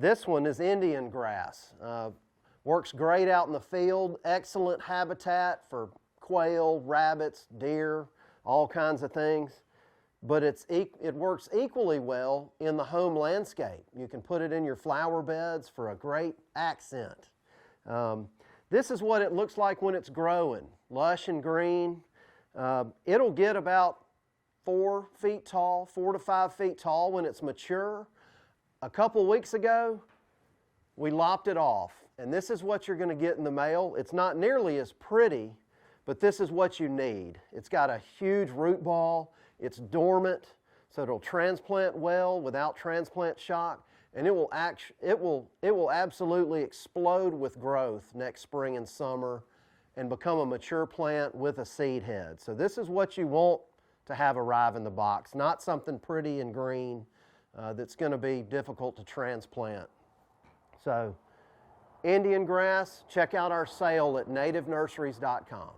This one is Indiangrass. Works great out in the field, excellent habitat for quail, rabbits, deer, all kinds of things. But it works equally well in the home landscape. You can put it in your flower beds for a great accent. This is what it looks like when it's growing, lush and green. It'll get about 4 feet tall, 4 to 5 feet tall when it's mature. A couple weeks ago, we lopped it off, and this is what you're going to get in the mail. It's not nearly as pretty, but this is what you need. It's got a huge root ball. It's dormant, so it'll transplant well without transplant shock, and it will absolutely explode with growth next spring and summer and become a mature plant with a seed head. So this is what you want to have arrive in the box, not something pretty and green that's going to be difficult to transplant. So Indiangrass, check out our sale at NativNurseries.com.